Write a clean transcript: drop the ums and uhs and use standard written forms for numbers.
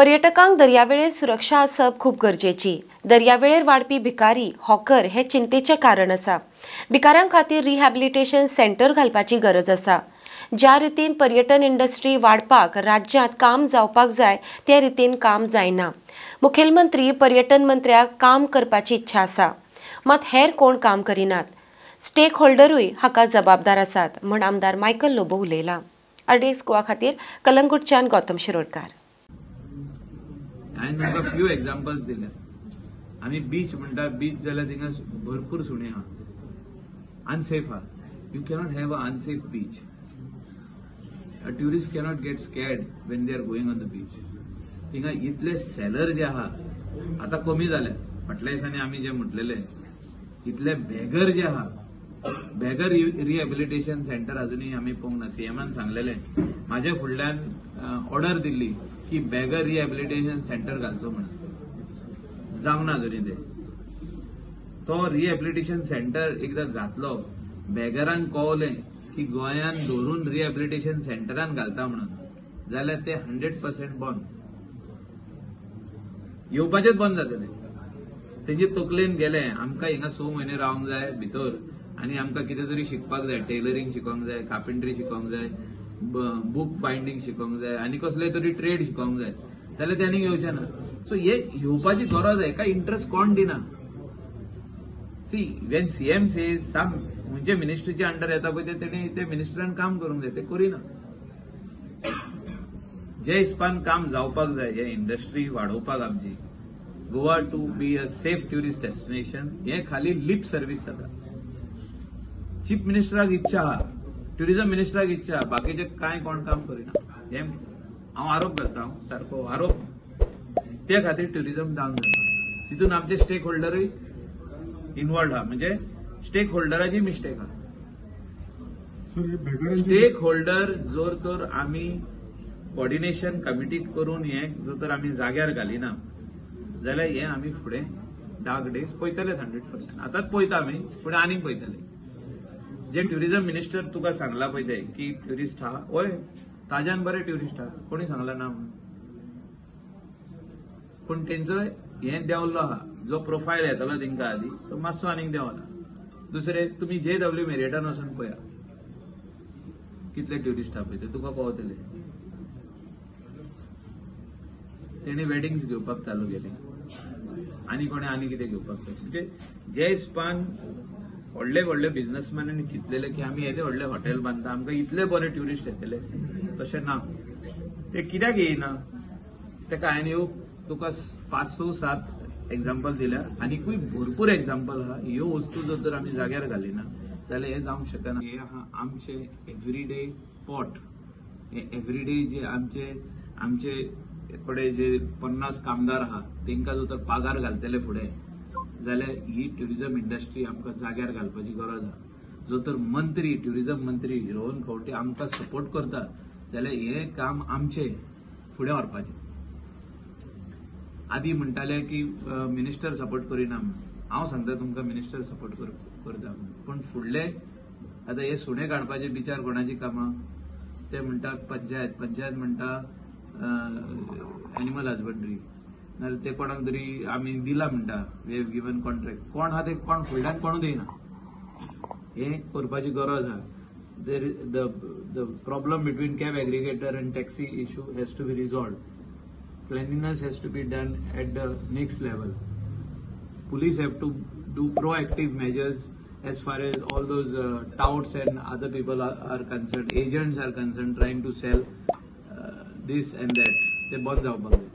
पर्यटकांक दर्यावेळेर सुरक्षा आसप खूब गरजेची। दर्यावेळेर वाडपी भिकारी, हॉकर हे चिंतेचे कारण आसा। भिकाऱ्यां खातीर रिहॅबिलिटेशन सेंटर घालपाची गरज आसा। ज्या रितीन पर्यटन इंडस्ट्री वाडपाक राज्यांत काम जावपाक जाय त्या रितीन काम जायना। मुखेलमंत्री पर्यटन मंत्र्याक काम करपाची इच्छा आसा, मात हेर कोण काम करिनात। स्टेक होल्डरूय हाका जबाबदार आसात म्हण आमदार मायकल लोबो उलयला। RDX गोवा खातीर कलंगूटच्यान गौतम शिरोडकार। हांवें तुमकां फ्यू एग्जाम्पल्स दिले। आमी बीच म्हणटा, बीच जाल्यार थिंगा भरपूर सुणे आहा, अनसेफ आहा। You cannot have a unsafe beach. A tourist cannot get scared when they are going on the beach. थिंगा इतले सेलर जे आहा आता कमी जाले। फाटल्या दिसांनी आमी जे म्हटलेले इतले बॅगर जे आहा, बॅगर रिहॅबिलिटेशन सेंटर अजूनही आमी पळोवंक ना। सीएमान सांगलेले, म्हाजे फुडल्यान ऑर्डर दिल्ली की बॅगर रिहॅबिलिटेशन सेंटर घालचो म्हणून। जावंक ना अजूनही ते। तो रिहॅबिलिटेशन सेंटर एकदा घातलो, बॅगरांक कळवलें की गोंयान धरून रिहॅबिलिटेशन सेंटरान घालता म्हणून, जाल्यार ते 100% बंद। येवपाचेच बंद जातले। तेंचे तकलेन गेले आमकां हिंगा 6 म्हयने रावंक जाय भितर आनी आमकां कितें तरी शिकपाक जाय, टेलरिंग शिकोवंक जाय, कार्पेंट्री शिकोवंक जाय, बुक बायंडिंग शिकोवंक जाय आनी कसले तरी ट्रेड शिकोवंक जाय, जाल्यार त्यांनी येवचे ना। सो हे येवपाची गरज आहे का? इंटरेस्ट कोण दिना? सी वेन सीएम सेज सम म्हणजे मिनिस्ट्रीच्या अंडर येता पळय तेणी ते मिनिस्टरान काम करूंक जाय, ते करिना। जे हिसपान काम जावपाक जाय, जे इंडस्ट्री वाडोवपाक आमची, Goa to be a safe tourist destination, हे खाली लिप सर्व्हिस जाता। चीफ मिनिस्टराक इच्छा आहा, ट्युरिझम मिनिस्टराक इच्छा आहा, बाकीचे कांय कोण काम करिना। हे हांव आरोप करता, सारको आरोप। ते खातीर ट्युरिझम डावन जाता। तितून आमचे स्टेक होल्डरूय इन्वॉल्ड आहा, म्हणजे स्टेक होल्डराची मिस्टेक आहा। स्टेक होल्डर जोर तर आमी कोऑर्डिनेशन कमिटी करून हे जर तर आमी जाग्यार घालिना, जाल्यार हे आमी फुडें डार्क डेज पळयतले 100%। आतांच पळयता आमी, फुडें आनीक पळयतले। जे ट्युरिझम मिनिस्टर तुका सांगला पळय ते की ट्युरिस्ट आहा, होय ताज्यान बरे ट्युरिस्ट आहा, कोणी सांगला ना म्हणून। पण तेंचो हे देंवल्लो आहा, जो प्रोफायल येतलो तेंका आदी, तो मातसो आनीक देंवला। दुसरे तुमी JW मेरियटान वचून पळया कितले ट्युरिस्ट आहा पळय ते, तुका कळटले। तेणी वेडिंग्स घेवपाक चालू केले आनी कोणे आनी कितें घेवपाक जाय। म्हणजे जे हिसपान व्हडले व्हडले बिझनेसमॅनांनी चिंतलेले की आमी येदे व्हडले हॉटेल बांदता, आमकां इतले बरे ट्युरिस्ट येतले, तशें ना। ते कित्याक येयना तेका हांवें ह्यो तुका 5, 6, 7 एग्जाम्पल दिल्या, आनीकूय भरपूर एग्जाम्पल आहा। ह्यो वस्तू जर तर आमी जाग्यार घालिना जाल्यार हे जावंक शकना। हे आहा आमचे एव्हरीडे पॉट। हे एव्हरीडे जे आमचे कडेन जे 50 कामदार आहा तेंका जर तर पगार घालतले फुडें, जाल्यार ही ट्युरिझम इंडस्ट्री आमकां जाग्यार घालपाची गरज आहा। जर तर मंत्री, ट्युरिझम मंत्री रोहन खंवटे आमकां सपोर्ट करता, जाल्यार हे काम आमचे फुडें व्हरपाचें। आदी म्हणटाले की मिनिस्टर सपोर्ट करिना म्हणून, हांव सांगता तुमकां मिनिस्टर सपोर्ट करता म्हणून, पण फुडले आतां हे सुणे काडपाचे बिचार कोणाची कामां? ते म्हणटा पंचायत म्हणटा एनिमल हजबंड्री, नाल्यार ते कोणाक तरी आमी दिला म्हणटा, वी हॅव गिवन कॉन्ट्रॅक्ट। कोण आहा ते कोण फुडल्यान कोणूच येना। हे करपाची गरज आहा। The problem between cab aggregator and taxi issue has to be resolved. Cleanliness has to be done at the next level. Police have to do proactive measures as far as all those touts and other people are concerned, agents are concerned, trying to sell this and that. They both जावपाक जाय।